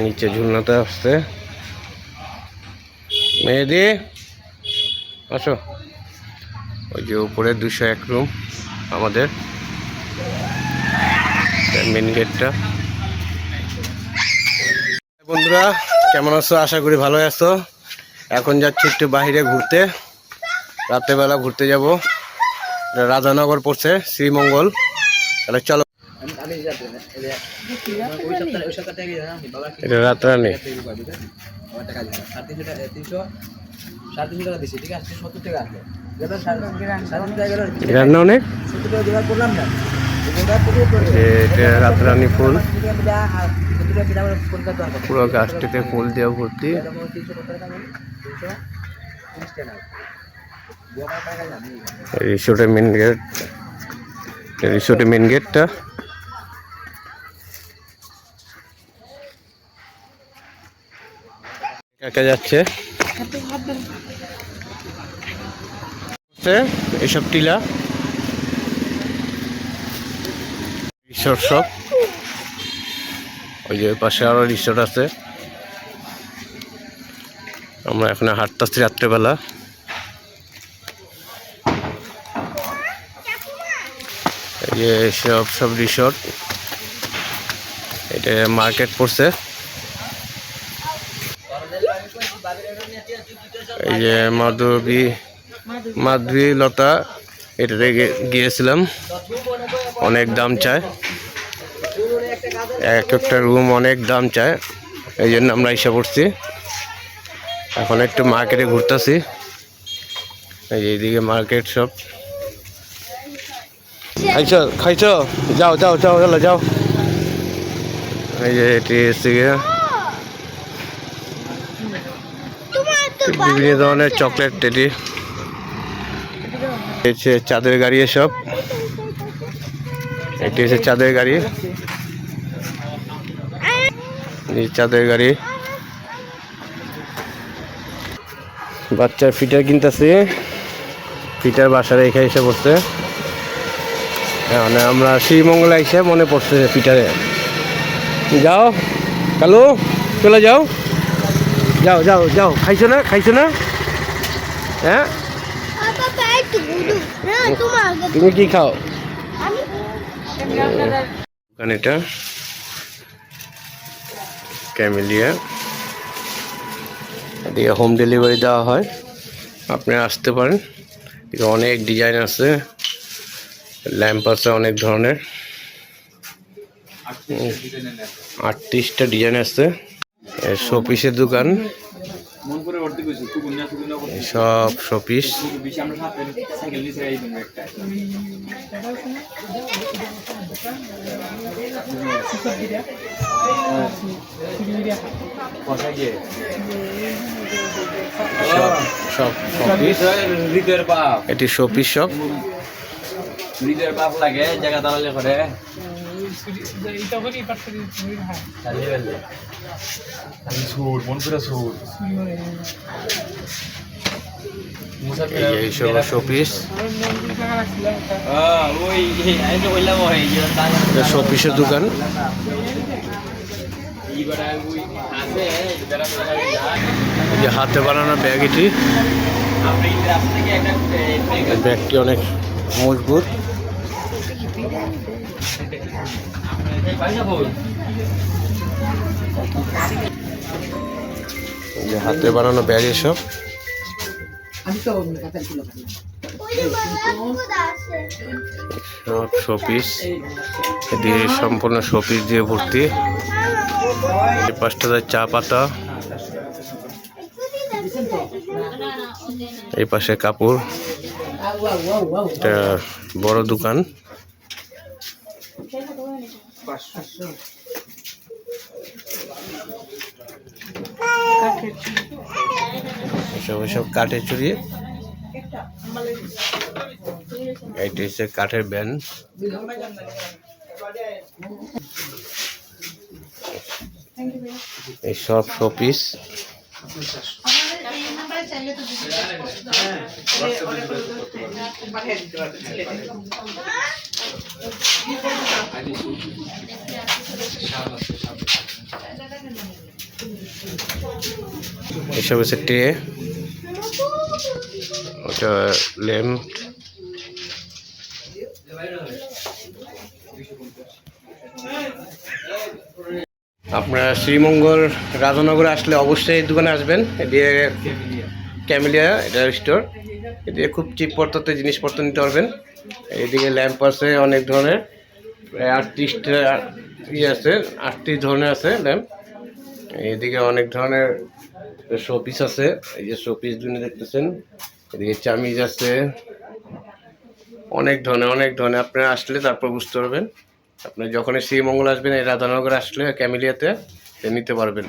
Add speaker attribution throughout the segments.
Speaker 1: নিচে ঝুলনাতে আসছে। মেহেদি আসো। ওই যে উপরে 201 রুম আমাদের মেন গেটটা। বন্ধুরা কেমন আছো? আশা করি ভালো আছো। এখন যাচ্ছি একটু বাইরে ঘুরতে, রাত্রেবেলা ঘুরতে যাব। রাধানগর পড়ছে শ্রীমঙ্গল। তাহলে চলো। এটা রাতরানি অনেক রাতরানি ফুল, পুরো গাছটিতে ফুল দিয়ে ভর্তি। রিসোর্টের মেন গেট, রিসোর্টের মেন গেটটা। একা যাচ্ছে এসব টিলা রিসোর্ট সব। ওই যে পাশে আরো রিসোর্ট আছে। আমরা এখন হাঁটতেছি রাত্রেবেলা। এই যে সব রিসোর্ট। এটা মার্কেট পড়ছে। এই যে মাধবী লতা, এটাতে গিয়েছিলাম। অনেক দাম চায়, এক একটা রুম অনেক দাম চায়, এই জন্য আমরা এসে পড়ছি। এখন একটু মার্কেটে ঘুরতেছি। এই যে এইদিকে মার্কেট সব। খাইছো যাও যাও যাও চলো যাও। এই যে এটি এসে বিভিন্ন ধরনের চকলেট টেডি, চাঁদের গাড়ি এসব। এটি হচ্ছে চাঁদের গাড়ি, চাঁদের গাড়ি। বাচ্চার ফিটার কিনতেছি, ফিটার বাসার এখানে এসে পড়ছে। মানে আমরা শ্রীমঙ্গলে এসে মনে পড়ছে ফিটারে। যাও কালু চলে যাও যাও যাও যাও। খাইছো না? হ্যাঁ তুমি কি খাও? এটা ক্যামেলিয়া, এদিকে হোম ডেলিভারি দেওয়া হয়, আপনি আসতে পারেন। অনেক ডিজাইন আছে, ল্যাম্প আছে অনেক ধরনের, 38টা ডিজাইন আছে। শোপিসের দোকান, সব শোপিস। এটি শোপিস সব। লাগে জায়গা দাঁড়ালে করে শোপিস, শোপিসের দোকান। হাতে বানানো ব্যাগ, এটি ব্যাগটি অনেক মজবুত। হাতে বানানো ব্যাগ এসব। সব শোপিস দিয়ে সম্পূর্ণ শোপিস দিয়ে ভর্তি। এই পাশটাতে চা পাতা, এই পাশে কাপড়। এটা বড় দোকান। সব কাঠের চুড়ি। এইটা হচ্ছে কাঠের ব্যান। এই সব শোপিস। এসব হচ্ছে ট্রে, ওটা ল্যাম্প। আপনারা শ্রীমঙ্গল রাধানগরে আসলে অবশ্যই এই দোকানে আসবেন। এদিকে ক্যামেলিয়া এটা স্টোর, এদিকে খুব চিপ পড়তে জিনিসপত্র নিতে পারবেন। এদিকে ল্যাম্প আছে অনেক ধরনের, প্রায় 38টা আছে, 38 ধরনের আছে ল্যাম্প। এদিকে অনেক ধরনের শোপিস আছে, এই যে শোপিস জন্য দেখতেছেন। এদিকে চামিজ আছে, অনেক ধরনের আপনারা আসলে তারপর বুঝতে পারবেন। আপনি যখন শ্রীমঙ্গল আসবেন এই রাধানগর আসলে ক্যামেলিয়াতে নিতে পারবেন।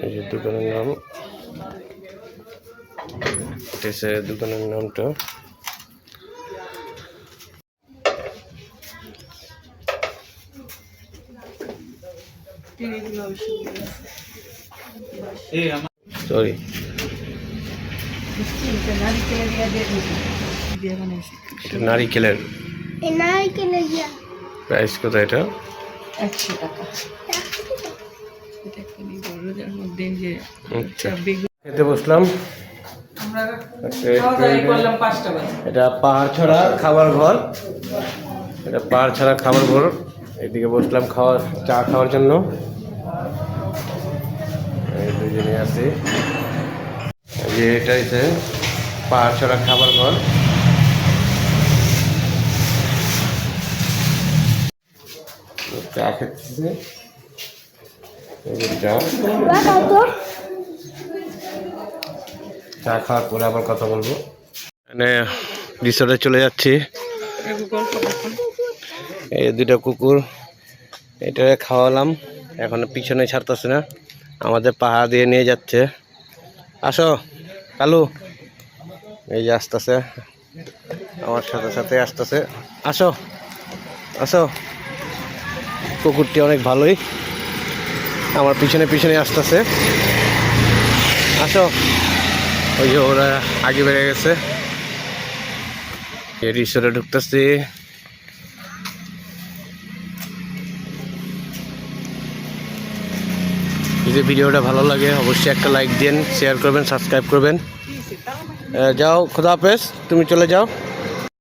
Speaker 1: এই যে দোকানের নাম, এটা হচ্ছে দোকানের নামটা। সরি, নারিকেলের প্রাইস কত এটা?
Speaker 2: 100 টাকা।
Speaker 1: খেতে বসলাম। এটা পাহাড় ছড়া খাবার ঘর, এটা পাহাড় ছড়া খাবার ঘর। এদিকে বসলাম চা খাওয়ার জন্য। এই দুজনে আছে, যে এটা হচ্ছে পাহাড় ছড়া খাবার ঘর। চা খেতেছে, চা খাওয়ার পরে আবার কথা বলবো। মানে রিসোর্টে চলে যাচ্ছি। এই দুটো কুকুর, এটা খাওয়ালাম, এখন পিছনে ছাড়তেছে না, আমাদের পাহাড় দিয়ে নিয়ে যাচ্ছে। আসো কালু, এই যে আসতেছে আমার সাথে সাথে আসতেছে। আসো আসো, কুকুরটি অনেক ভালোই আমার পিছনে পিছনে আসতেছে। আসো, ওই যে ওরা আগে বেড়ে গেছে। এই রিসোর্টে ঢুকতেছি। যদি ভিডিওটা ভালো লাগে অবশ্যই একটা লাইক দিন, শেয়ার করবেন, সাবস্ক্রাইব করবেন। যাও, খোদা হাফেজ, তুমি চলে যাও।